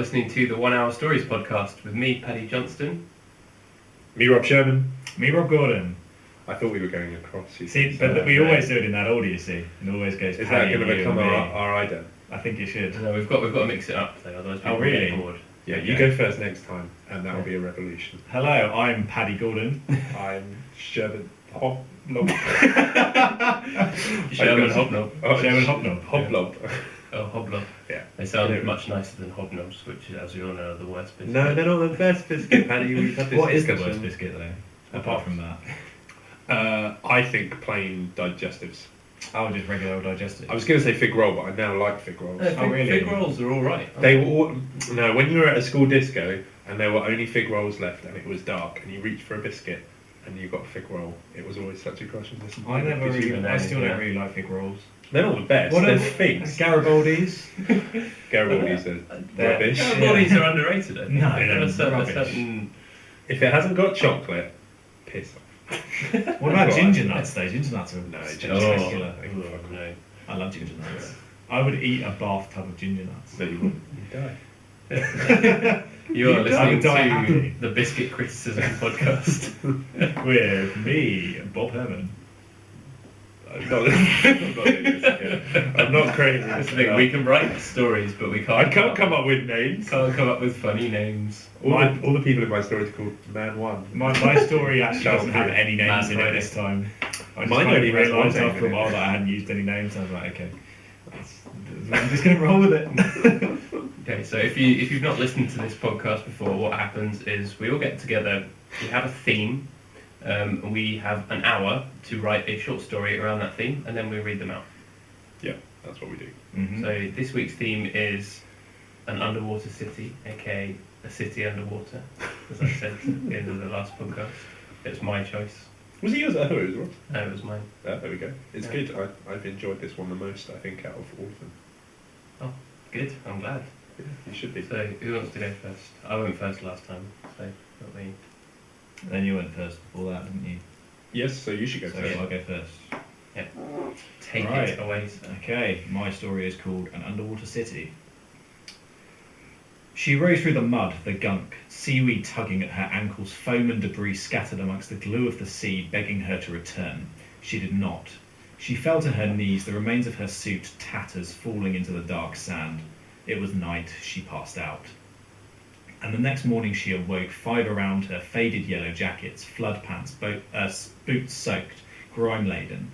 listening to the 1 Hour Stories podcast with me, Paddy Johnston. Me, Rob Sherman. Me, Rob Gordon. I thought we were going across. See, but we always do it in that order, you see. It always goes. Is that going to become our idea? I think it should. No, we've got to mix it up, though, otherwise people really? get bored. Yeah, you go first next time, and that will be a revolution. Hello, I'm Paddy Gordon. I'm Sherman Hobnob. Sherman Hobnob. Sherman Hobnob. Hobnob. Oh, Hobnob. Yeah. They sound much nicer than Hobnobs, which, as we all know, are the worst biscuit. No, they're not the best biscuit, Paddy. We've had this What is the discussion. worst biscuit, though? Apart from that. I think plain digestives. Oh, just regular old digestive. I was going to say fig roll, but I now like fig rolls. No, really? Fig rolls are alright. They were all, no, when you were at a school disco and there were only fig rolls left and it was dark and you reached for a biscuit and you got a fig roll, it was always such a crush and disappointment. I still don't really like fig rolls. They're not the best. They're figs. Garibaldi's. Garibaldi's are rubbish. Garibaldi's are underrated, I think. No, They've got a rubbish. certain... If it hasn't got chocolate, piss off. What about ginger nuts, though? Ginger nuts are spectacular. No. I love ginger nuts. I would eat a bathtub of ginger nuts. No, you wouldn't. You'd die. You are listening die to happily. the Biscuit Criticism podcast. With me, Bob Herman. I'm not crazy. That's the thing, we can write stories, but we can't. I can't come up with names. Can't come up with funny names. All the people in my story are called Man One. My story actually doesn't have any names in it this time. I just Mine kind only of has realised one name after a in it. while that I hadn't used any names. I was like, okay, I'm just going to roll with it. Okay, so if you've not listened to this podcast before, what happens is we all get together, we have a theme, and we have an hour to write a short story around that theme, and then we read them out. Yeah, that's what we do. Mm-hmm. So this week's theme is an underwater city, aka a city underwater, as I said at the end of the last podcast. It was my choice. Was it yours? I thought it was Rob. No, it was mine. There we go. It's Yeah. good. I've enjoyed this one the most, I think, out of all of them. Oh, good. I'm glad. Yeah, you should be. So who wants to go first? I went first last time, so not me. Then you went first before that, didn't you? Yes, so you should go So first. I'll go first. Take Right. it away, sir. Okay, my story is called An Underwater City. She rose through the mud, the gunk, seaweed tugging at her ankles, foam and debris scattered amongst the glue of the sea, begging her to return. She did not. She fell to her knees, the remains of her suit, tatters, falling into the dark sand. It was night, she passed out. And the next morning she awoke, 5 around her, faded yellow jackets, flood pants, boots soaked, grime-laden,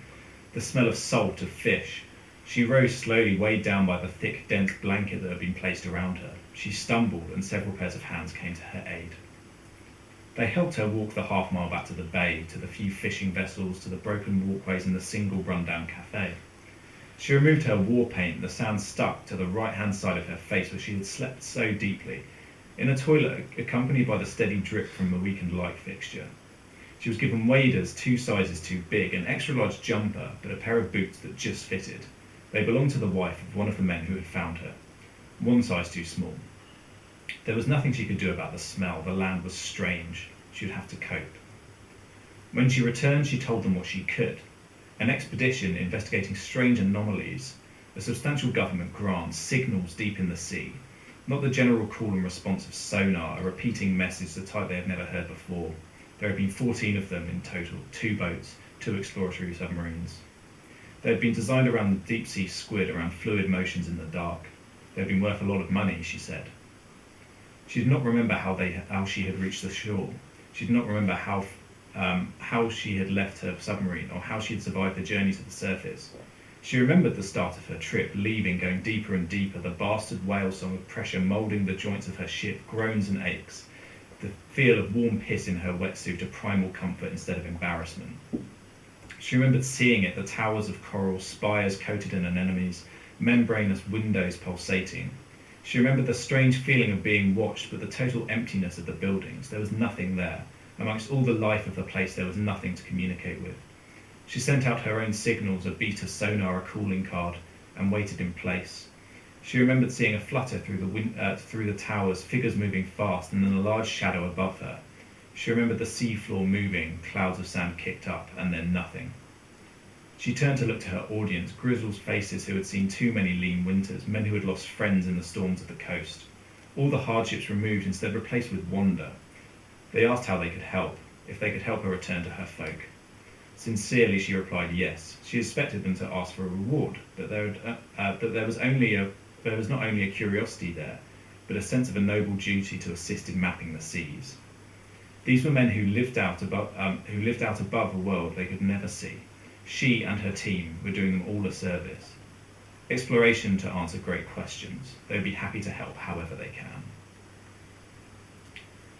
the smell of salt, of fish. She rose slowly, weighed down by the thick, dense blanket that had been placed around her. She stumbled, and several pairs of hands came to her aid. They helped her walk the half-mile back to the bay, to the few fishing vessels, to the broken walkways and the single run-down cafe. She removed her war paint, the sand stuck to the right-hand side of her face where she had slept so deeply, in a toilet accompanied by the steady drip from a weakened light fixture. She was given waders 2 sizes too big, an extra-large jumper, but a pair of boots that just fitted. They belonged to the wife of one of the men who had found her. 1 size too small. There was nothing she could do about the smell. The land was strange. She would have to cope. When she returned, she told them what she could. An expedition investigating strange anomalies, a substantial government grant, signals deep in the sea. Not the general call and response of sonar, a repeating message, the type they had never heard before. There had been 14 of them in total, 2 boats, 2 exploratory submarines. They had been designed around the deep-sea squid, around fluid motions in the dark. They had been worth a lot of money, she said. She did not remember how she had reached the shore. She did not remember how she had left her submarine, or how she had survived the journey to the surface. She remembered the start of her trip, leaving, going deeper and deeper, the bastard whale song of pressure moulding the joints of her ship, groans and aches, the feel of warm piss in her wetsuit, a primal comfort instead of embarrassment. She remembered seeing it, the towers of coral, spires coated in anemones, membranous windows pulsating. She remembered the strange feeling of being watched, but the total emptiness of the buildings. There was nothing there. Amongst all the life of the place, there was nothing to communicate with. She sent out her own signals, a beta sonar, a calling card, and waited in place. She remembered seeing a flutter through the towers, figures moving fast, and then a large shadow above her. She remembered the seafloor moving, clouds of sand kicked up, and then nothing. She turned to look to her audience, grizzled faces who had seen too many lean winters, men who had lost friends in the storms of the coast. All the hardships removed, instead replaced with wonder. They asked how they could help, if they could help her return to her folk. Sincerely, she replied yes. She expected them to ask for a reward, but there was not only a curiosity there, but a sense of a noble duty to assist in mapping the seas. These were men who lived out above a world they could never see. She and her team were doing them all a service. Exploration to answer great questions. They would be happy to help however they can.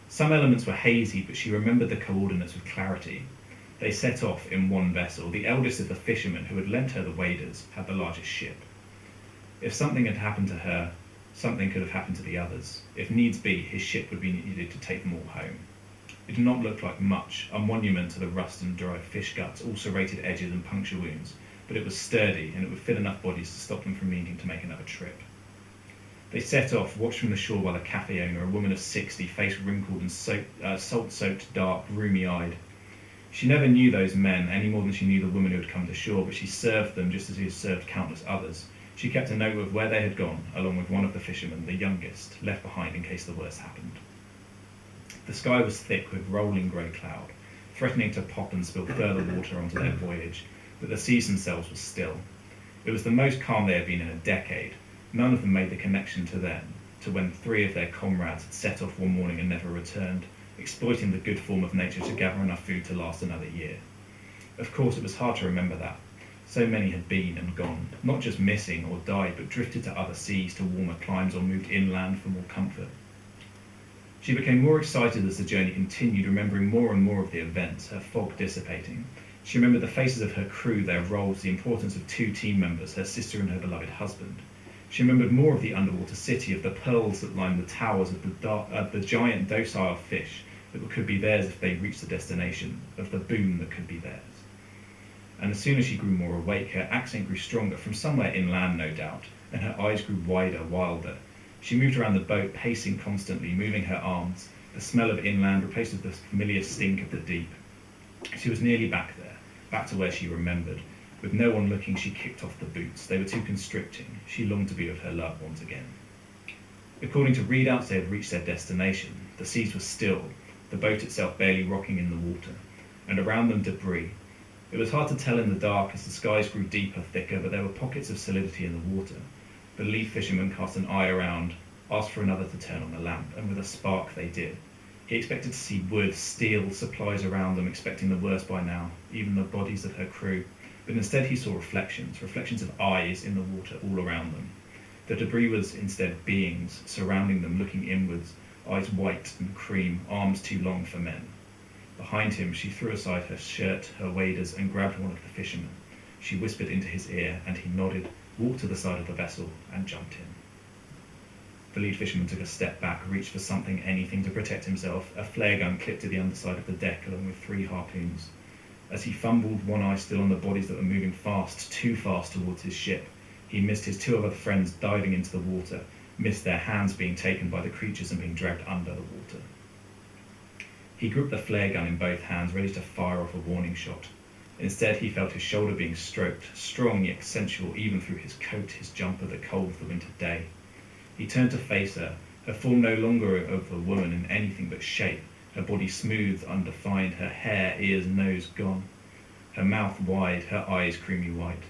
Some elements were hazy, but she remembered the coordinates with clarity. They set off in one vessel. The eldest of the fishermen who had lent her the waders had the largest ship. If something had happened to her, something could have happened to the others. If needs be, his ship would be needed to take them all home. It did not look like much, a monument to the rust and dry fish guts, all serrated edges and puncture wounds, but it was sturdy and it would fit enough bodies to stop them from needing to make another trip. They set off, watched from the shore by the cafe owner, a woman of 60, face wrinkled and salt-soaked, dark, rheumy-eyed. She never knew those men any more than she knew the woman who had come to shore, but she served them just as he had served countless others. She kept a note of where they had gone, along with one of the fishermen, the youngest, left behind in case the worst happened. The sky was thick with rolling grey cloud, threatening to pop and spill further water onto their voyage, but the seas themselves were still. It was the most calm they had been in a decade. None of them made the connection to when 3 of their comrades had set off one morning and never returned, exploiting the good form of nature to gather enough food to last another year. Of course, it was hard to remember that. So many had been and gone, not just missing or died, but drifted to other seas, to warmer climes, or moved inland for more comfort. She became more excited as the journey continued, remembering more and more of the events, her fog dissipating. She remembered the faces of her crew, their roles, the importance of 2 team members, her sister and her beloved husband. She remembered more of the underwater city, of the pearls that lined the towers, of the giant docile fish that could be theirs if they reached the destination, of the boon that could be theirs. And as soon as she grew more awake, her accent grew stronger, from somewhere inland no doubt, and her eyes grew wider, wilder. She moved around the boat, pacing constantly, moving her arms, the smell of inland replaced with the familiar stink of the deep. She was nearly back there, back to where she remembered. With no one looking, she kicked off the boots. They were too constricting. She longed to be with her loved ones again. According to readouts, they had reached their destination. The seas were still, the boat itself barely rocking in the water, and around them debris. It was hard to tell in the dark as the skies grew deeper, thicker, but there were pockets of solidity in the water. The lead fisherman cast an eye around, asked for another to turn on the lamp, and with a spark they did. He expected to see wood, steel, supplies around them, expecting the worst by now, even the bodies of her crew. But instead he saw reflections of eyes in the water all around them. The debris was instead beings surrounding them, looking inwards, eyes white and cream, arms too long for men. Behind him, she threw aside her shirt, her waders, and grabbed one of the fishermen. She whispered into his ear, and he nodded, walked to the side of the vessel, and jumped in. The lead fisherman took a step back, reached for something, anything, to protect himself. A flare gun clipped to the underside of the deck, along with 3 harpoons. As he fumbled, one eye still on the bodies that were moving fast, too fast towards his ship, he missed his 2 other friends diving into the water, missed their hands being taken by the creatures and being dragged under the water. He gripped the flare gun in both hands, ready to fire off a warning shot. Instead, he felt his shoulder being stroked, strong yet sensual, even through his coat, his jumper, the cold of the winter day. He turned to face her, her form no longer of a woman in anything but shape, her body smooth, undefined, her hair, ears, nose gone, her mouth wide, her eyes creamy white.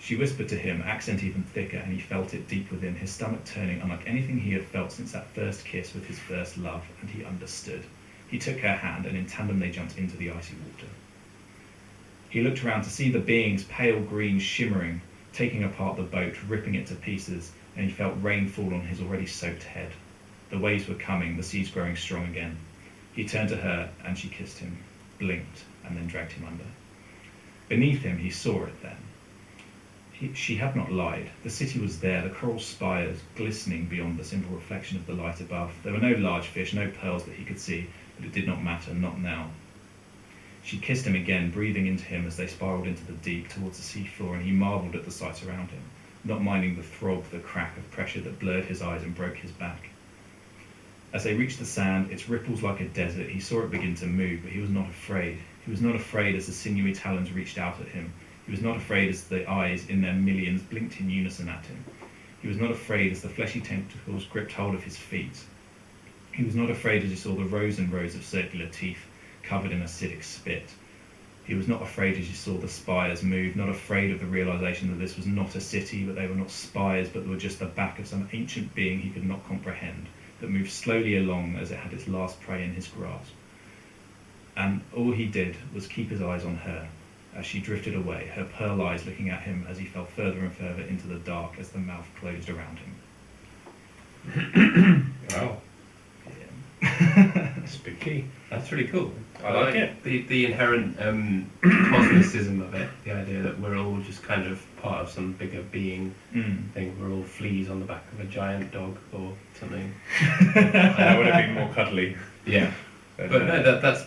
She whispered to him, accent even thicker, and he felt it deep within, his stomach turning unlike anything he had felt since that first kiss with his first love, and he understood. He took her hand, and in tandem they jumped into the icy water. He looked around to see the beings, pale green, shimmering, taking apart the boat, ripping it to pieces, and he felt rain fall on his already soaked head. The waves were coming, the seas growing strong again. He turned to her, and she kissed him, blinked, and then dragged him under. Beneath him, he saw it then. She had not lied. The city was there, the coral spires glistening beyond the simple reflection of the light above. There were no large fish, no pearls that he could see, but it did not matter, not now. She kissed him again, breathing into him as they spiraled into the deep towards the seafloor, and he marvelled at the sights around him, not minding the throb, the crack of pressure that blurred his eyes and broke his back. As they reached the sand, its ripples like a desert, he saw it begin to move, but he was not afraid. He was not afraid as the sinewy talons reached out at him. He was not afraid as the eyes, in their millions, blinked in unison at him. He was not afraid as the fleshy tentacles gripped hold of his feet. He was not afraid as he saw the rows and rows of circular teeth covered in acidic spit. He was not afraid as he saw the spires move, not afraid of the realization that this was not a city, that they were not spires, but they were just the back of some ancient being he could not comprehend, that moved slowly along as it had its last prey in his grasp. And all he did was keep his eyes on her, as she drifted away, her pearl eyes looking at him as he fell further and further into the dark as the mouth closed around him. Wow. Yeah. Spooky. That's really cool. I like it. The inherent cosmicism of it, the idea that we're all just kind of part of some bigger being thing. We're all fleas on the back of a giant dog or something. That would have been more cuddly. Yeah. But no, that's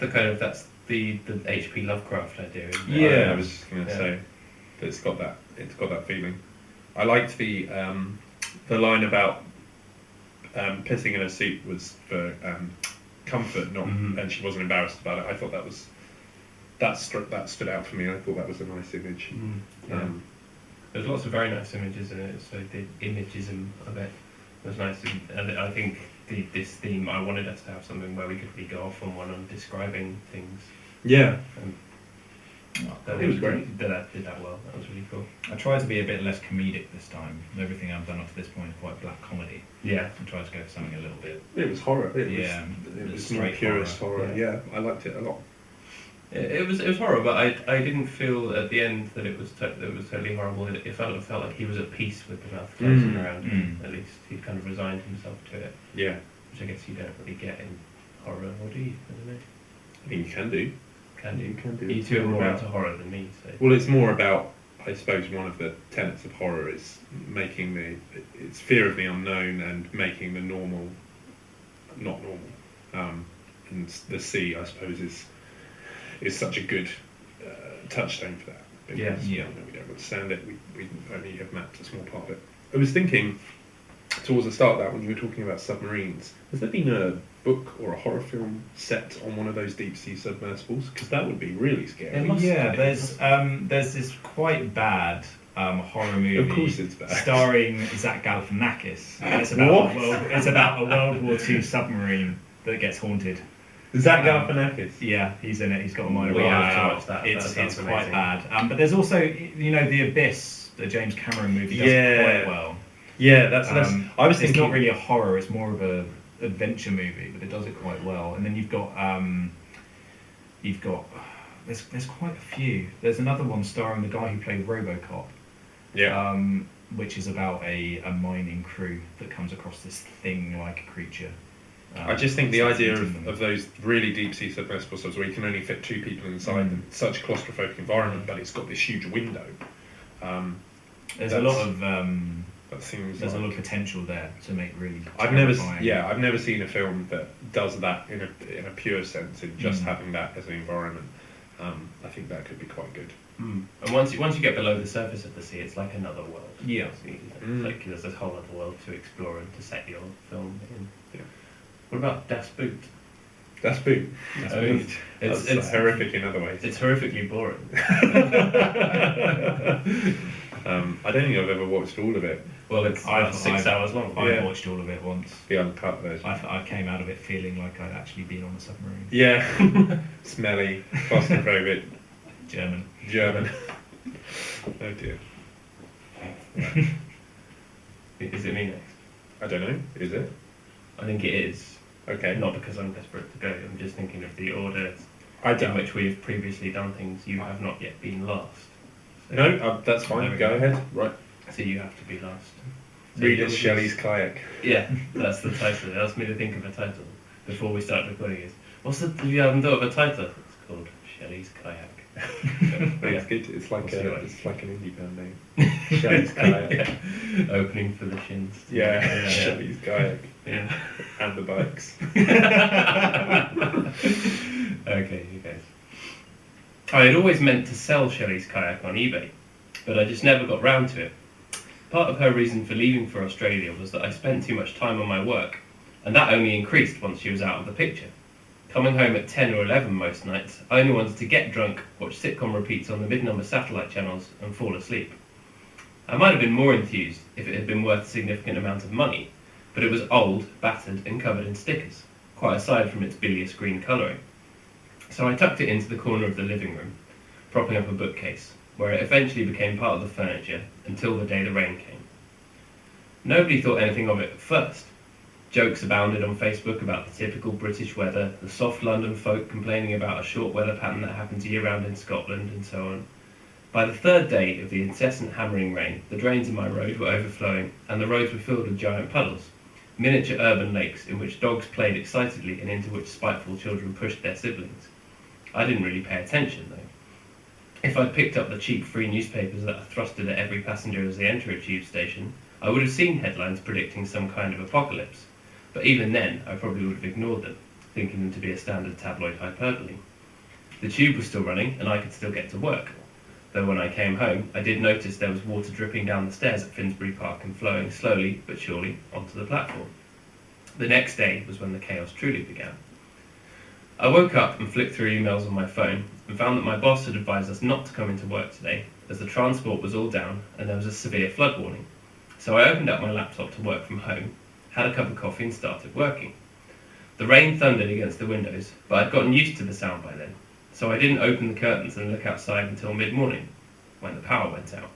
the H.P. Lovecraft idea. Isn't it? Yeah, I was just going to say that it's got that feeling. I liked the line about pissing in her suit was for comfort, not, and she wasn't embarrassed about it. I thought that stood out for me. I thought that was a nice image. Yeah. There's lots of very nice images in it. So the imagism of it was nice, and I think this theme, I wanted us to have something where we could really go off on one on describing things. Yeah. It was great. Did that well. That was really cool. I tried to be a bit less comedic this time. Everything I've done up to this point is quite black comedy. Yeah. I tried to go for something a little bit. It was horror. Yeah. It was Straight more purist horror. Yeah. Yeah, I liked it a lot. It was horror, but I didn't feel at the end that it was totally horrible. It felt like he was at peace with the mouth closing around him. At least he'd kind of resigned himself to it. Yeah. Which I guess you don't really get in horror, or do you? I don't know. I think you can do. You can do. You two are more into horror than me, so. Well, it's more about, I suppose, one of the tenets of horror is making it's fear of the unknown and making the normal not normal. And the sea, I suppose, is such a good touchstone for that. Because, Yeah. we don't understand it. We only have mapped a small part of it. I was thinking towards the start of that, when you were talking about submarines, has there been a book or a horror film set on one of those deep sea submersibles? Because that would be really scary. Yeah, there's this quite bad horror movie. Of course it's bad. Starring Zach Galifianakis. And it's about a World War II submarine that gets haunted. Zach Galifianakis? Yeah, he's in it. He's got a minor We role. have to watch that. It's That sounds quite amazing. bad. But there's also, The Abyss, the James Cameron movie, does it quite well. Yeah, that's I was It's thinking not really a horror, it's more of a adventure movie, but it does it quite well. And then you've got there's quite a few. There's another one starring the guy who played RoboCop. Yeah. Which is about a mining crew that comes across this thing-like creature. I just think the starts idea eating them. of those really deep sea submersible subs where you can only fit 2 people inside them, such a claustrophobic environment, but it's got this huge window. There's a lot of That seems. there's a like- lot of potential there to make really. I've never seen a film that does that in a pure sense, in just having that as an environment. I think that could be quite good. And once you get below the surface of the sea, it's like another world. Yeah. It's like there's this whole other world to explore and to set your film in. Yeah. What about Das Boot? That's big. I mean, It's horrific in other ways. It's horrifically boring. I don't think I've ever watched all of it. Well, it's 6 hours long. I watched all of it once. The uncut version. I came out of it feeling like I'd actually been on a submarine. Yeah. Smelly, claustrophobic, German. Oh dear. Is it me next? I don't know. Is it? I think it is. Okay. Not because I'm desperate to go. I'm just thinking of the order I in don't. which we've previously done things. You have not yet been last. So, No, that's There fine. we Go go. ahead. Right. So you have to be last. So Read yours us is- Shelley's Kayak. Yeah, that's the title. It asked me to think of a title before we start recording. Is what's the? You haven't thought of a title? It's called Shelley's Kayak. But it's good. It's like We'll see what it it's like an indie band name. Shelley's Kayak. Yeah. Opening for the Shins. Yeah. Shelley's Kayak Yeah. and the bikes. Okay, you guys. I had always meant to sell Shelley's kayak on eBay, but I just never got round to it. Part of her reason for leaving for Australia was that I spent too much time on my work, and that only increased once she was out of the picture. Coming home at 10 or 11 most nights, I only wanted to get drunk, watch sitcom repeats on the mid-number satellite channels, and fall asleep. I might have been more enthused if it had been worth a significant amount of money, but it was old, battered, and covered in stickers, quite aside from its bilious green colouring. So I tucked it into the corner of the living room, propping up a bookcase, where it eventually became part of the furniture until the day the rain came. Nobody thought anything of it at first. Jokes abounded on Facebook about the typical British weather, the soft London folk complaining about a short weather pattern that happens year-round in Scotland, and so on. By the third day of the incessant hammering rain, the drains in my road were overflowing, and the roads were filled with giant puddles, miniature urban lakes in which dogs played excitedly and into which spiteful children pushed their siblings. I didn't really pay attention, though. If I'd picked up the cheap free newspapers that are thrusted at every passenger as they enter a tube station, I would have seen headlines predicting some kind of apocalypse. But even then, I probably would have ignored them, thinking them to be a standard tabloid hyperbole. The tube was still running, and I could still get to work. Though when I came home, I did notice there was water dripping down the stairs at Finsbury Park and flowing slowly but surely onto the platform. The next day was when the chaos truly began. I woke up and flicked through emails on my phone and found that my boss had advised us not to come into work today, as the transport was all down and there was a severe flood warning. So I opened up my laptop to work from home, had a cup of coffee and started working. The rain thundered against the windows, but I'd gotten used to the sound by then, so I didn't open the curtains and look outside until mid-morning, when the power went out.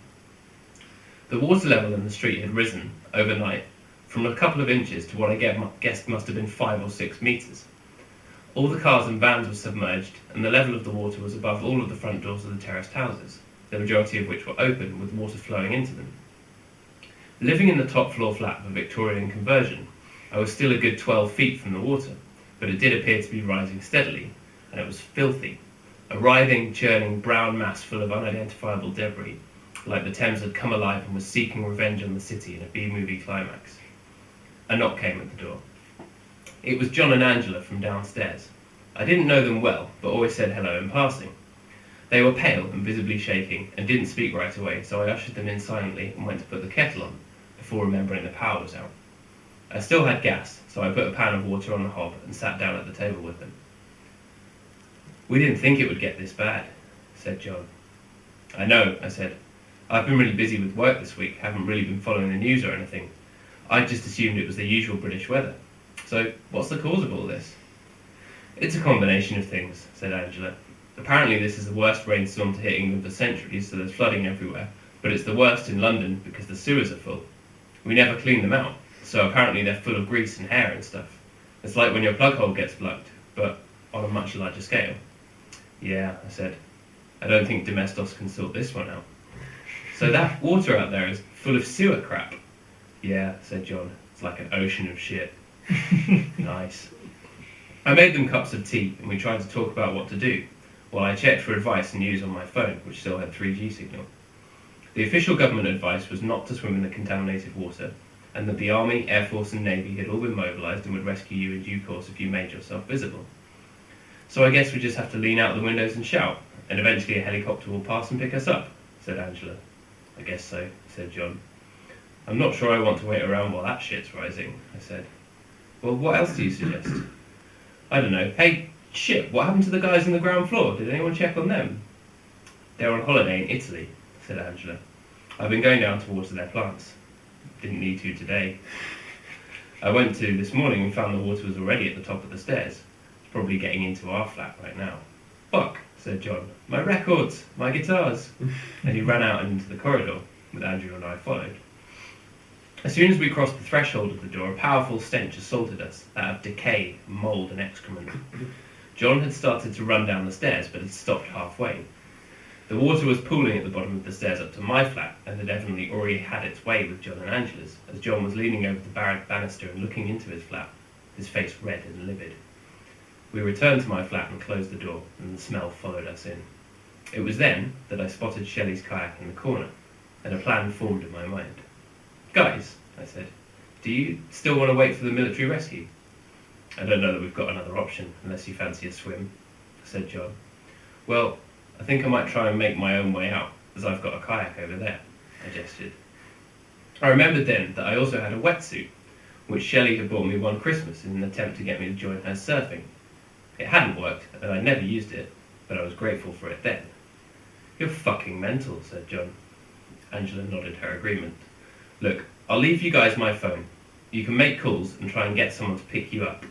The water level in the street had risen, overnight, from a couple of inches to what I guessed must have been 5 or 6 metres. All the cars and vans were submerged, and the level of the water was above all of the front doors of the terraced houses, the majority of which were open, with water flowing into them. Living in the top floor flat of a Victorian conversion, I was still a good 12 feet from the water, but it did appear to be rising steadily, and it was filthy, a writhing, churning brown mass full of unidentifiable debris, like the Thames had come alive and was seeking revenge on the city in a B-movie climax. A knock came at the door. It was John and Angela from downstairs. I didn't know them well, but always said hello in passing. They were pale and visibly shaking, and didn't speak right away, so I ushered them in silently and went to put the kettle on, before remembering the power was out. I still had gas, so I put a pan of water on the hob and sat down at the table with them. "We didn't think it would get this bad," said John. "I know," I said. "I've been really busy with work this week, haven't really been following the news or anything. I just assumed it was the usual British weather. So, what's the cause of all this?" "It's a combination of things," said Angela. "Apparently this is the worst rainstorm to hit England for centuries, so there's flooding everywhere, but it's the worst in London because the sewers are full. We never clean them out, so apparently they're full of grease and hair and stuff. It's like when your plug hole gets plugged, but on a much larger scale." "Yeah," I said. "I don't think Domestos can sort this one out." "So that water out there is full of sewer crap?" "Yeah," said John. "It's like an ocean of shit." Nice. I made them cups of tea, and we tried to talk about what to do, while I checked for advice and news on my phone, which still had 3G signal. The official government advice was not to swim in the contaminated water, and that the Army, Air Force and Navy had all been mobilised and would rescue you in due course if you made yourself visible. "So I guess we just have to lean out the windows and shout, and eventually a helicopter will pass and pick us up," said Angela. "I guess so," said John. "I'm not sure I want to wait around while that shit's rising," I said. "Well, what else do you suggest?" "I don't know. Hey, shit, what happened to the guys on the ground floor? Did anyone check on them?" "They're on holiday in Italy," said Angela. "I've been going down to water their plants. Didn't need to today. I went to this morning and found the water was already at the top of the stairs. It's probably getting into our flat right now." "Fuck," said John. "My records, my guitars." And he ran out into the corridor, with Andrew and I followed. As soon as we crossed the threshold of the door, a powerful stench assaulted us, that of decay, mould and excrement. John had started to run down the stairs, but had stopped halfway. The water was pooling at the bottom of the stairs up to my flat, and had evidently already had its way with John and Angela's, as John was leaning over the banister and looking into his flat, his face red and livid. We returned to my flat and closed the door, and the smell followed us in. It was then that I spotted Shelley's kayak in the corner, and a plan formed in my mind. "Guys," I said, "do you still want to wait for the military rescue?" "I don't know that we've got another option, unless you fancy a swim," said John. "Well, I think I might try and make my own way out, as I've got a kayak over there," I gestured. I remembered then that I also had a wetsuit, which Shelley had bought me one Christmas in an attempt to get me to join her surfing. It hadn't worked, and I never used it, but I was grateful for it then. "You're fucking mental," said John. Angela nodded her agreement. Look, I'll leave you guys my phone. You can make calls and try and get someone to pick you up.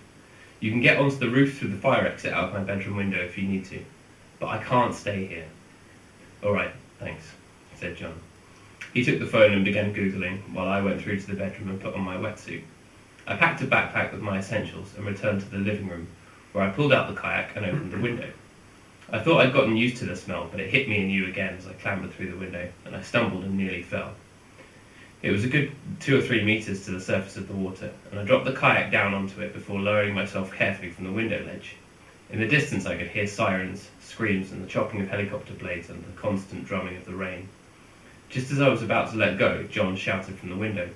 You can get onto the roof through the fire exit out of my bedroom window if you need to. But I can't stay here. All right, thanks, said John. He took the phone and began Googling while I went through to the bedroom and put on my wetsuit. I packed a backpack with my essentials and returned to the living room, where I pulled out the kayak and opened the window. I thought I'd gotten used to the smell, but it hit me anew again as I clambered through the window, and I stumbled and nearly fell. It was a good 2 or 3 meters to the surface of the water, and I dropped the kayak down onto it before lowering myself carefully from the window ledge. In the distance I could hear sirens, screams, and the chopping of helicopter blades and the constant drumming of the rain. Just as I was about to let go, John shouted from the window,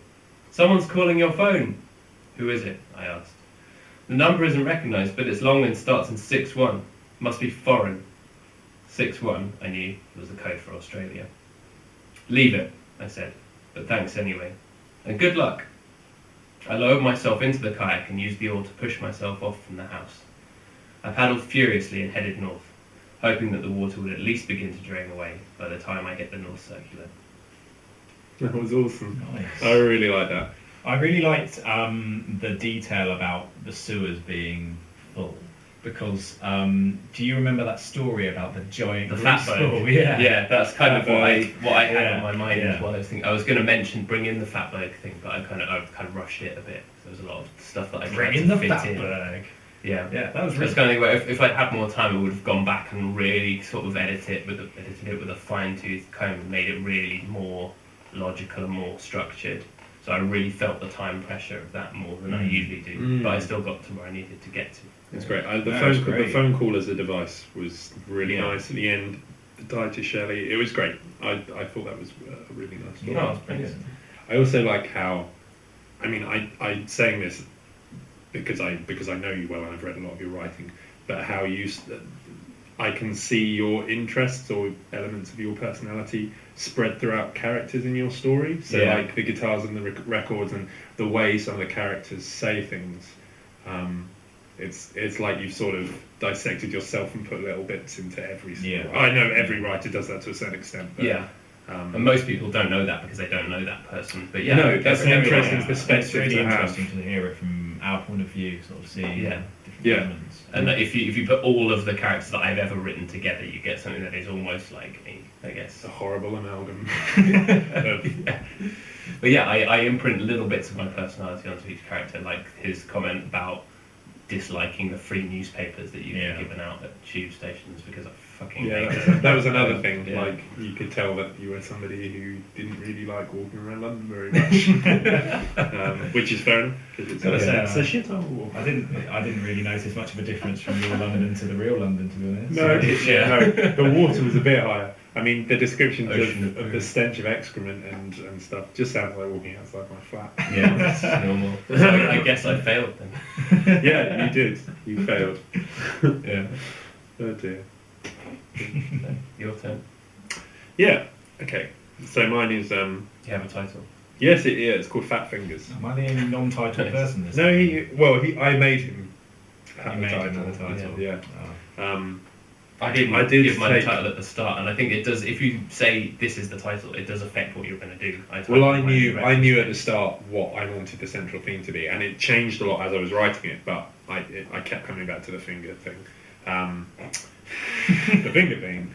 "Someone's calling your phone!" "Who is it?" I asked. "The number isn't recognised, but it's long and starts in 61. Must be foreign." 61, I knew, was the code for Australia. "Leave it," I said, "but thanks anyway. And good luck." I lowered myself into the kayak and used the oar to push myself off from the house. I paddled furiously and headed north, hoping that the water would at least begin to drain away by the time I hit the North Circular. That was awesome. Nice. I really like that. I really liked the detail about the sewers being full. Because do you remember that story about the giant The grease fatberg. ball? Yeah. Yeah, that's kind of what I had Yeah, on my mind as yeah. well. I was going to bring in the fatberg thing, but I kind of rushed it a bit. There was a lot of stuff that I tried Bring to in the fit fatberg. Yeah, Yeah, that was so really it's kind of where if I'd had more time, I would have gone back and really sort of edited it with a fine tooth comb and made it really more logical and more structured. So I really felt the time pressure of that more than I usually do, but I still got to where I needed to get to. It's great. The That was phone great. the phone call as a device was really Yeah. nice at the end. The tie to Shelley, it was great. I thought that was a really nice story. Oh, it's brilliant. I also like how, I mean, I'm saying this because I know you well and I've read a lot of your writing, but how I can see your interests or elements of your personality spread throughout characters in your story. So Yeah. like the guitars and the records and the way some of the characters say things. It's like you've sort of dissected yourself and put little bits into every story. Yeah. I know every writer does that to a certain extent. But, Yeah. And most people don't know that because they don't know that person. But yeah, No, that's an interesting It's perspective really to have. interesting to hear it from our point of view, sort of seeing Yeah. different Yeah. elements. And if you put all of the characters that I've ever written together, you get something that is almost like me, I guess. A horrible amalgam. Yeah. But yeah, I imprint little bits of my personality onto each character, like his comment about disliking the free newspapers that you get given out at tube stations because I fucking hate them. That was another thing. Yeah. Like you could tell that you were somebody who didn't really like walking around London very much, which is fair enough because it's, Yeah. it's a shithole. I didn't really notice much of a difference from your London to the real London, to be honest. No, the water was a bit higher. I mean, the descriptions Ocean of of the stench of excrement and stuff just sounds like walking outside my flat. Yeah, that's normal. So I guess I failed then. Yeah, you did. You failed. Yeah. Oh dear. Your turn. Yeah. Okay. So mine is Do you have a title? yes, it's called Fat Fingers. Am I the only non-titled person this No, time? I made him have You the made him title. have the title. Yeah. Oh. I did did give my take- title at the start, and I think it does. If you say this is the title, it does affect what you're going to do. Well, I knew at the start what I wanted the central theme to be, and it changed a lot as I was writing it. But I kept coming back to the finger thing, the finger thing.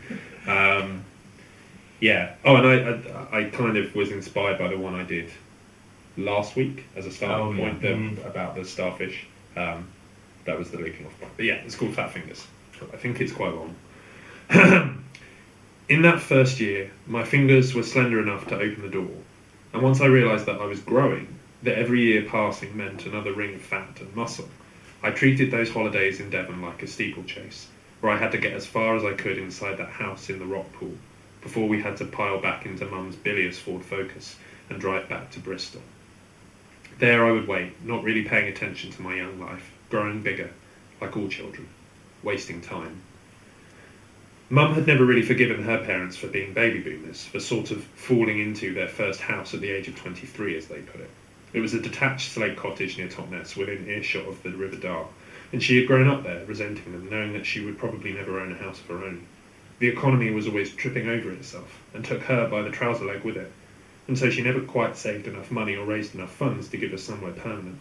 Yeah. Oh, and I kind of was inspired by the one I did last week as a starting yeah. point about the starfish. That was the leaping off point. But yeah, it's called Fat Fingers. I think it's quite long. In that first year, my fingers were slender enough to open the door, and once I realised that I was growing, that every year passing meant another ring of fat and muscle, I treated those holidays in Devon like a steeplechase, where I had to get as far as I could inside that house in the rock pool, before we had to pile back into Mum's bilious Ford Focus and drive back to Bristol. There I would wait, not really paying attention to my young life, growing bigger, like all children, wasting time. Mum had never really forgiven her parents for being baby boomers, for sort of falling into their first house at the age of 23, as they put it. It was a detached slate cottage near Totnes, within earshot of the River Dar, and she had grown up there, resenting them, knowing that she would probably never own a house of her own. The economy was always tripping over itself, and took her by the trouser leg with it, and so she never quite saved enough money or raised enough funds to give us somewhere permanent.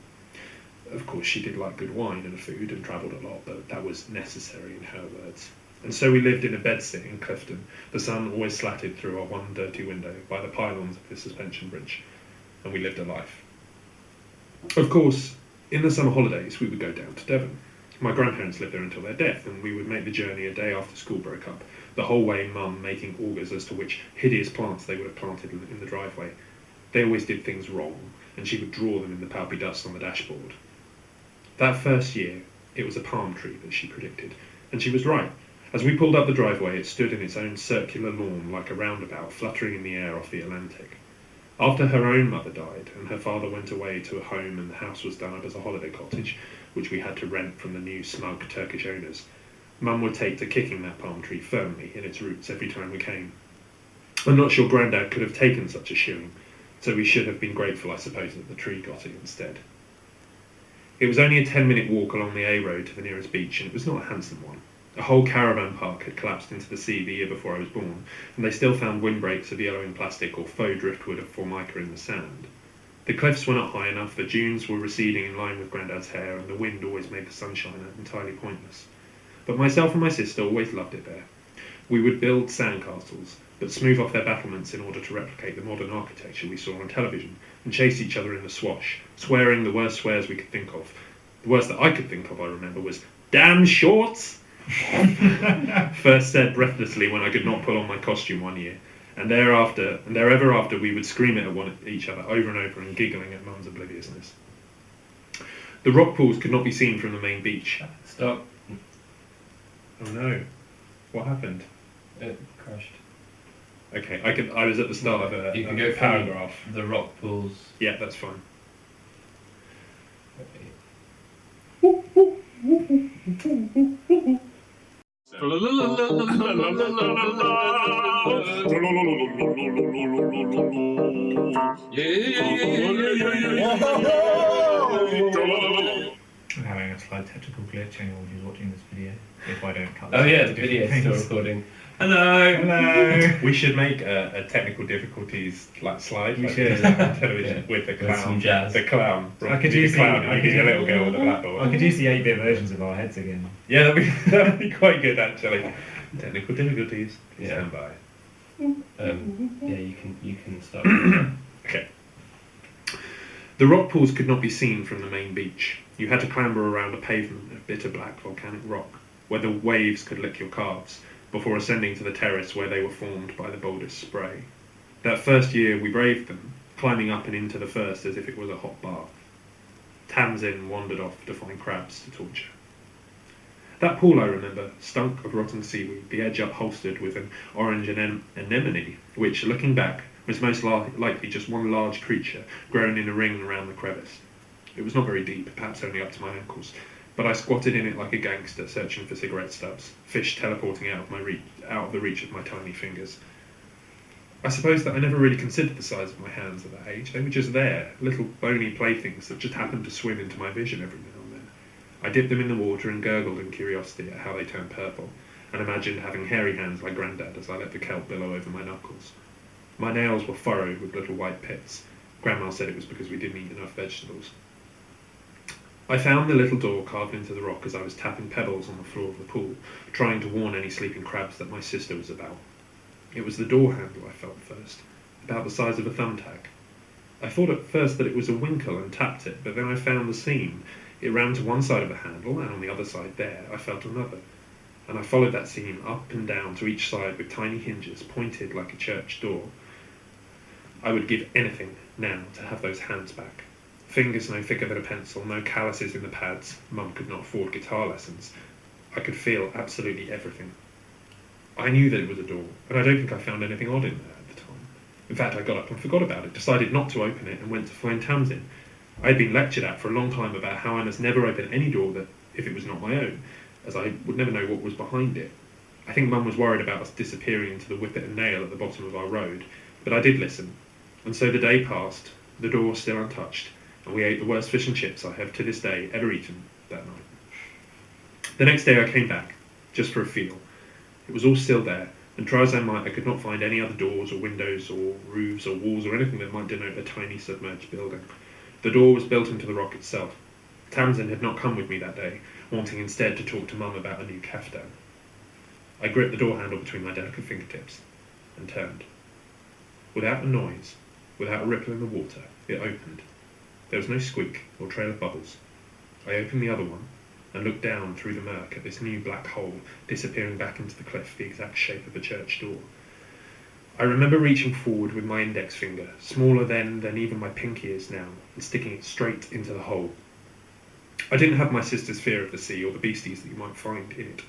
Of course, she did like good wine and food and travelled a lot, but that was necessary in her words. And so we lived in a bedsit in Clifton, the sun always slatted through our one dirty window by the pylons of the suspension bridge, and we lived a life. Of course, in the summer holidays, we would go down to Devon. My grandparents lived there until their death, and we would make the journey a day after school broke up, the whole way Mum making augurs as to which hideous plants they would have planted in the driveway. They always did things wrong, and she would draw them in the palpy dust on the dashboard. That first year, it was a palm tree that she predicted, and she was right. As we pulled up the driveway, it stood in its own circular lawn like a roundabout fluttering in the air off the Atlantic. After her own mother died, and her father went away to a home and the house was done up as a holiday cottage, which we had to rent from the new smug Turkish owners, Mum would take to kicking that palm tree firmly in its roots every time we came. I'm not sure Grandad could have taken such a shoeing, so we should have been grateful, I suppose, that the tree got it instead. It was only a 10-minute walk along the A road to the nearest beach, and it was not a handsome one. A whole caravan park had collapsed into the sea the year before I was born, and they still found windbreaks of yellowing plastic or faux driftwood of formica in the sand. The cliffs were not high enough, the dunes were receding in line with Grandad's hair, and the wind always made the sunshine entirely pointless. But myself and my sister always loved it there. We would build sandcastles, but smooth off their battlements in order to replicate the modern architecture we saw on television, and chase each other in the swash, swearing the worst swears we could think of. The worst that I could think of, I remember, was, "Damn shorts!" First said breathlessly when I could not put on my costume one year, and thereafter, and ever after, we would scream it at each other over and over and giggling at Mum's obliviousness. The rock pools could not be seen from the main beach. Stop. Oh no. What happened? It crashed. Okay, I was at the start of You can a go paragraph. through the rock pools. Yeah, that's fine. I'm having a slight technical glitch. Anyone who's watching this video, if I don't cut. Oh yeah, the into video's different still things. recording. Hello. Hello. We should make a technical difficulties slide. We like should. on television Yeah. with the With clown. some jazz. The clown. I could The use the- clown. I You could get a use- little girl with a blackboard. I could use the 8-bit versions of our heads again. Yeah, that'd be quite good actually. Technical difficulties. Yeah. Stand by. Yeah, you can start. Okay. The rock pools could not be seen from the main beach. You had to clamber around a pavement of bitter black volcanic rock, where the waves could lick your calves, before ascending to the terrace where they were formed by the boldest spray. That first year we braved them, climbing up and into the first as if it was a hot bath. Tamsin wandered off to find crabs to torture. That pool, I remember, stunk of rotten seaweed, the edge upholstered with an orange anemone, which, looking back, was most likely just one large creature grown in a ring around the crevice. It was not very deep, perhaps only up to my ankles, but I squatted in it like a gangster searching for cigarette stubs, fish teleporting out of the reach of my tiny fingers. I suppose that I never really considered the size of my hands at that age. They were just there, little bony playthings that just happened to swim into my vision every now and then. I dipped them in the water and gurgled in curiosity at how they turned purple, and imagined having hairy hands like Grandad as I let the kelp billow over my knuckles. My nails were furrowed with little white pits. Grandma said it was because we didn't eat enough vegetables. I found the little door carved into the rock as I was tapping pebbles on the floor of the pool, trying to warn any sleeping crabs that my sister was about. It was the door handle I felt first, about the size of a thumbtack. I thought at first that it was a winkle and tapped it, but then I found the seam. It ran to one side of the handle, and on the other side there I felt another, and I followed that seam up and down to each side with tiny hinges pointed like a church door. I would give anything now to have those hands back. Fingers no thicker than a pencil, no calluses in the pads. Mum could not afford guitar lessons. I could feel absolutely everything. I knew that it was a door, and I don't think I found anything odd in there at the time. In fact, I got up and forgot about it, decided not to open it, and went to find Tamsin. I had been lectured at for a long time about how I must never open any door that, if it was not my own, as I would never know what was behind it. I think Mum was worried about us disappearing into the whippet and nail at the bottom of our road, but I did listen, and so the day passed, the door still untouched, and we ate the worst fish and chips I have to this day ever eaten that night. The next day I came back, just for a feel. It was all still there, and try as I might, I could not find any other doors or windows or roofs or walls or anything that might denote a tiny submerged building. The door was built into the rock itself. Tamsin had not come with me that day, wanting instead to talk to Mum about a new caftan. I gripped the door handle between my delicate fingertips and turned. Without a noise, without a ripple in the water, it opened. There was no squeak or trail of bubbles. I opened the other one and looked down through the murk at this new black hole disappearing back into the cliff, the exact shape of the church door. I remember reaching forward with my index finger, smaller then than even my pinky is now, and sticking it straight into the hole. I didn't have my sister's fear of the sea or the beasties that you might find in it.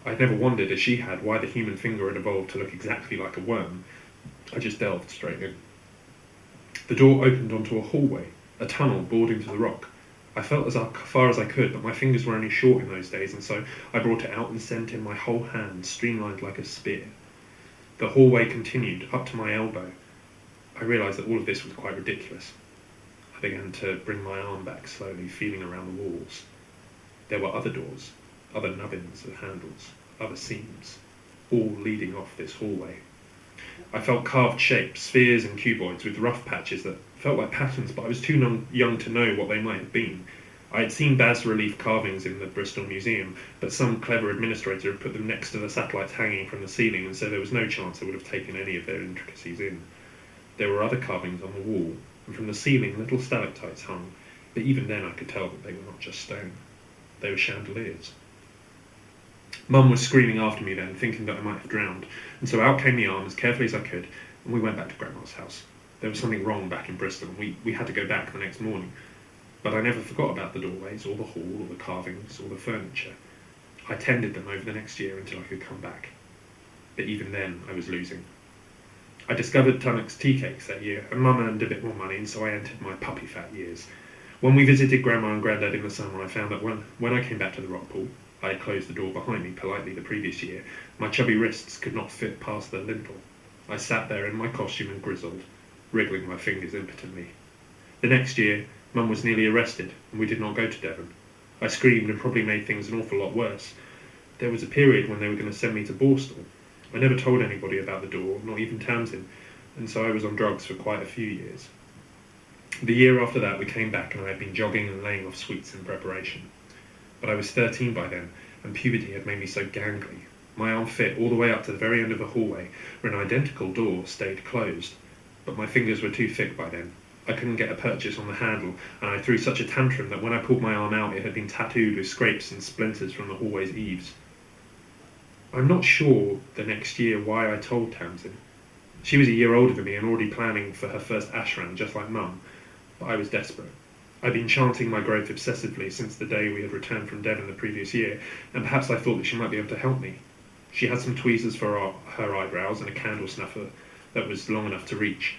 I had never wondered, as she had, why the human finger had evolved to look exactly like a worm. I just delved straight in. The door opened onto a hallway, a tunnel bored into the rock. I felt as far as I could, but my fingers were only short in those days, and so I brought it out and sent in my whole hand, streamlined like a spear. The hallway continued, up to my elbow. I realised that all of this was quite ridiculous. I began to bring my arm back slowly, feeling around the walls. There were other doors, other nubbins of handles, other seams, all leading off this hallway. I felt carved shapes, spheres and cuboids with rough patches that felt like patterns, but I was too young to know what they might have been. I had seen bas-relief carvings in the Bristol Museum, but some clever administrator had put them next to the satellites hanging from the ceiling, and so there was no chance I would have taken any of their intricacies in. There were other carvings on the wall, and from the ceiling little stalactites hung, but even then I could tell that they were not just stone. They were chandeliers. Mum was screaming after me then, thinking that I might have drowned, and so out came the arm as carefully as I could, and we went back to Grandma's house. There was something wrong back in Bristol, and we had to go back the next morning. But I never forgot about the doorways, or the hall, or the carvings, or the furniture. I tended them over the next year until I could come back. But even then, I was losing. I discovered Tunnock's tea cakes that year, and Mum earned a bit more money, and so I entered my puppy fat years. When we visited Grandma and Grandad in the summer, I found that when I came back to the rock pool, I had closed the door behind me politely the previous year. My chubby wrists could not fit past the lintel. I sat there in my costume and grizzled, wriggling my fingers impotently. The next year, Mum was nearly arrested, and we did not go to Devon. I screamed and probably made things an awful lot worse. There was a period when they were going to send me to Borstal. I never told anybody about the door, not even Tamsin, and so I was on drugs for quite a few years. The year after that, we came back, and I had been jogging and laying off sweets in preparation. But I was 13 by then, and puberty had made me so gangly. My arm fit all the way up to the very end of the hallway, where an identical door stayed closed, but my fingers were too thick by then. I couldn't get a purchase on the handle, and I threw such a tantrum that when I pulled my arm out, it had been tattooed with scrapes and splinters from the hallway's eaves. I'm not sure the next year why I told Tamsin. She was a year older than me and already planning for her first ashram, just like Mum, but I was desperate. I'd been chanting my growth obsessively since the day we had returned from Devon the previous year, and perhaps I thought that she might be able to help me. She had some tweezers for her eyebrows and a candle snuffer that was long enough to reach.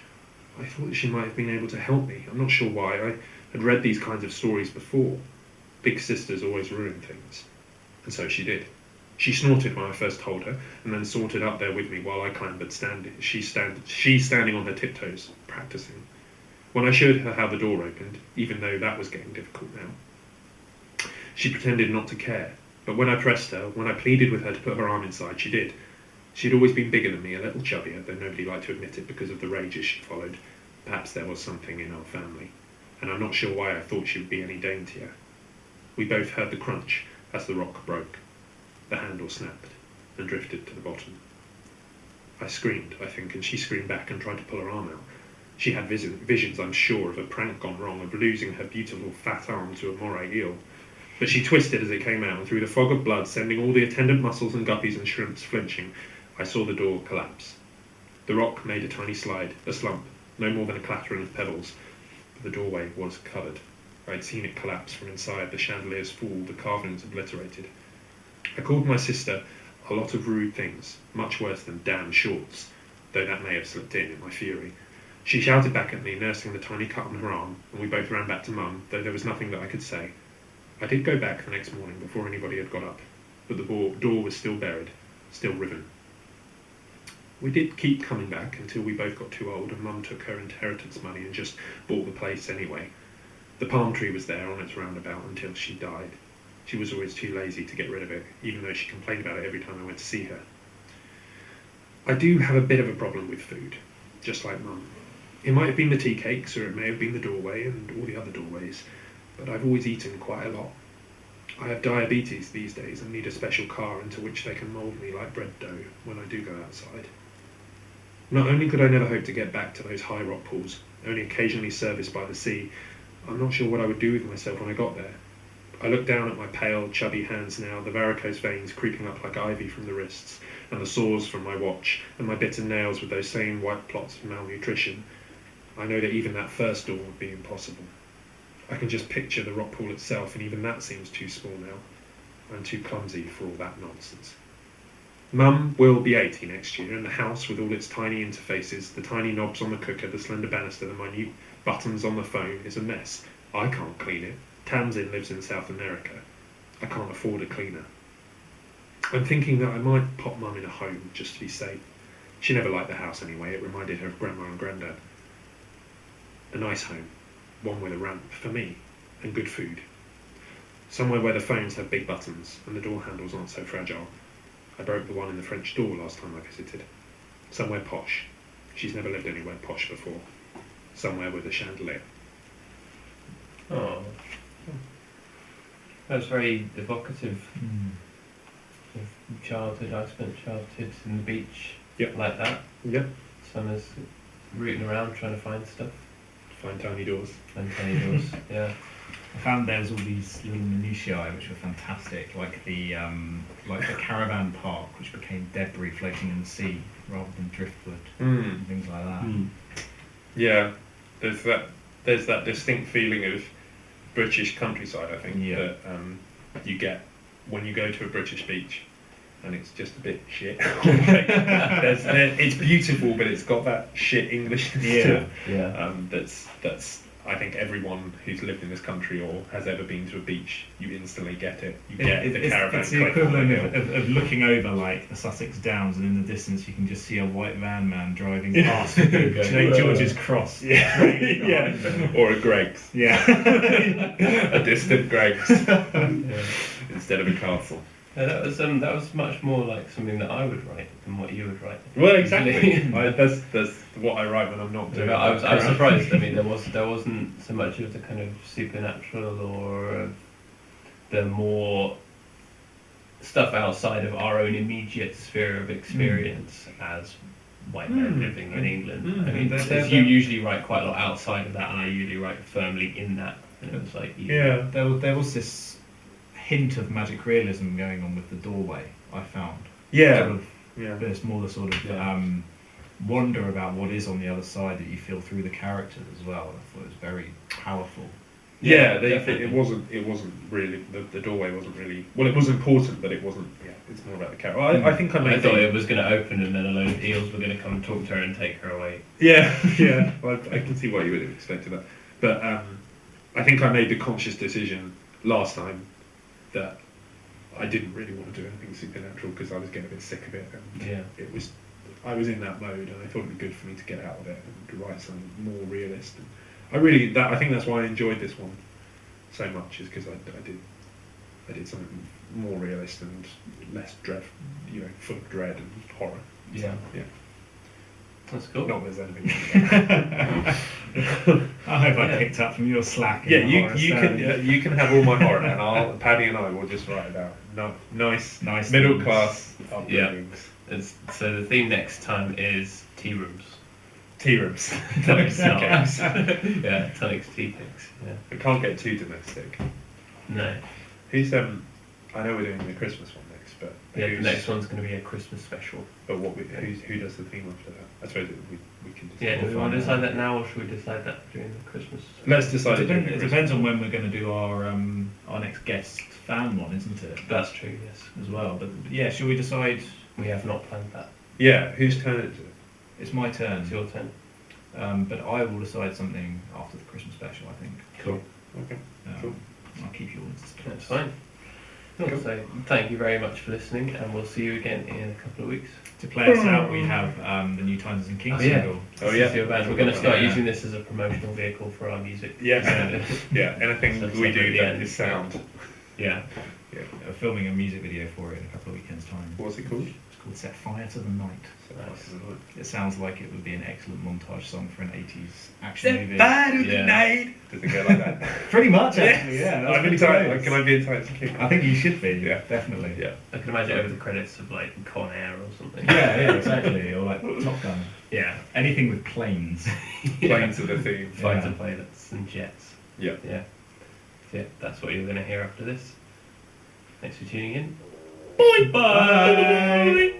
I thought that she might have been able to help me. I'm not sure why. I had read these kinds of stories before. Big sisters always ruin things. And so she did. She snorted when I first told her, and then sauntered up there with me while I clambered, she standing on her tiptoes, practicing. When I showed her how the door opened, even though that was getting difficult now, she pretended not to care. But when I pressed her, when I pleaded with her to put her arm inside, she did. She'd always been bigger than me, a little chubbier, though nobody liked to admit it because of the rages she followed. Perhaps there was something in our family, and I'm not sure why I thought she would be any daintier. We both heard the crunch as the rock broke. The handle snapped and drifted to the bottom. I screamed, I think, and she screamed back and tried to pull her arm out. She had visions, I'm sure, of a prank gone wrong, of losing her beautiful fat arm to a moray eel. But she twisted as it came out, and through the fog of blood, sending all the attendant mussels and guppies and shrimps flinching, I saw the door collapse. The rock made a tiny slide, a slump, no more than a clattering of pebbles, but the doorway was covered. I had seen it collapse from inside, the chandeliers fall, the carvings obliterated. I called my sister a lot of rude things, much worse than damn shorts, though that may have slipped in my fury. She shouted back at me, nursing the tiny cut on her arm, and we both ran back to Mum, though there was nothing that I could say. I did go back the next morning before anybody had got up, but the door was still buried, still riven. We did keep coming back until we both got too old and Mum took her inheritance money and just bought the place anyway. The palm tree was there on its roundabout until she died. She was always too lazy to get rid of it, even though she complained about it every time I went to see her. I do have a bit of a problem with food, just like Mum. It might have been the tea cakes, or it may have been the doorway and all the other doorways, but I've always eaten quite a lot. I have diabetes these days and need a special car into which they can mould me like bread dough when I do go outside. Not only could I never hope to get back to those high rock pools, only occasionally serviced by the sea, I'm not sure what I would do with myself when I got there. I look down at my pale, chubby hands now, the varicose veins creeping up like ivy from the wrists, and the sores from my watch, and my bitten nails with those same white plots of malnutrition. I know that even that first door would be impossible. I can just picture the rock pool itself, and even that seems too small now. I'm too clumsy for all that nonsense. Mum will be 80 next year, and the house with all its tiny interfaces, the tiny knobs on the cooker, the slender banister, the minute buttons on the phone is a mess. I can't clean it. Tamsin lives in South America. I can't afford a cleaner. I'm thinking that I might pop Mum in a home just to be safe. She never liked the house anyway. It reminded her of Grandma and Grandad. A nice home. One with a ramp for me and good food. Somewhere where the phones have big buttons and the door handles aren't so fragile. I broke the one in the French door last time I visited. Somewhere posh. She's never lived anywhere posh before. Somewhere with a chandelier. Oh. That was very evocative of childhood. I spent childhood in the beach like that. Yep. Summers rooting around trying to find stuff. Find tiny doors. Find tiny doors, yeah. I found there was all these little minutiae which were fantastic, like the caravan park, which became debris floating in the sea rather than driftwood and things like that. Yeah, there's that distinct feeling of British countryside, I think, that you get when you go to a British beach, and it's just a bit shit. It's beautiful, but it's got that shit Englishness to it. Yeah. That's I think everyone who's lived in this country or has ever been to a beach, you instantly get it. You get the caravan. It's the equivalent of looking over like the Sussex Downs, and in the distance you can just see a white van man driving past St George's Cross. Yeah. Or a Greggs. Yeah. A distant Greggs instead of a castle. That was much more like something that I would write than what you would write. Well, exactly. That's what I write when I'm not doing. I was surprised. I mean, there wasn't so much of the kind of supernatural or the more stuff outside of our own immediate sphere of experience as white men living in England. I mean, you usually write quite a lot outside of that, and I usually write firmly in that. And it was like, there was this hint of magic realism going on with the doorway, I found. There's more the sort of wonder about what is on the other side that you feel through the characters as well. I thought it was very powerful. It wasn't really the doorway wasn't really it was important, but it wasn't. Yeah, it's more about the character. I think I thought it was going to open and then a load of eels were going to come and talk to her and take her away. Yeah. Well, I can see why you would have expected that, but I think I made the conscious decision last time that I didn't really want to do anything supernatural because I was getting a bit sick of it, and I was in that mode, and I thought it'd be good for me to get out of it and to write something more realist. And I think that's why I enjoyed this one so much, is because I did something more realist and less dread, full of dread and horror. Yeah. That's cool. Not that there's anything. I hope I picked up from your slack. You can have all my horror, and Paddy and I will just write it out. Nice middle class upbringings. So the theme next time is tea rooms. Tea rooms. Tonics, tonics, tea cakes. Yeah. We can't get too domestic. No. Who's I know we're doing the Christmas one next, but the next one's going to be a Christmas special. But who does the theme after that? I suppose we can decide. Yeah, do we want to decide that now, or should we decide that during the Christmas? Let's decide it depends on when we're going to do our next guest fan one, isn't it? That's true, yes. As well, but yeah, shall we decide? We have not planned that. Yeah, whose turn is it? It's my turn. It's your turn. But I will decide something after the Christmas special, I think. Cool. Okay. Cool. I'll keep yours. That's fine. Cool. So thank you very much for listening, and we'll see you again in a couple of weeks. To play us out, we have the new Times and Kings single. We're going to start using this as a promotional vehicle for our music. Yes. Anything we do that is sound. Yeah. We're filming a music video for it in a couple of weekends' time. What's it called? It's called Set Fire to the Night. Nice. It sounds like it would be an excellent montage song for an 80s action movie. Yeah. Does it go like that? Pretty much, actually, yeah. That's I'm really entitled, close. can I be entitled to King? I think you should be, Yeah. definitely. Yeah. I can imagine over the credits of like Con Air or something. Yeah, exactly. Or like Top Gun. Yeah. Anything with planes. Playing to the theme. Fighter Yeah. pilots and jets. Yeah. Yeah. So, yeah, that's what you're going to hear after this. Thanks for tuning in. Bye.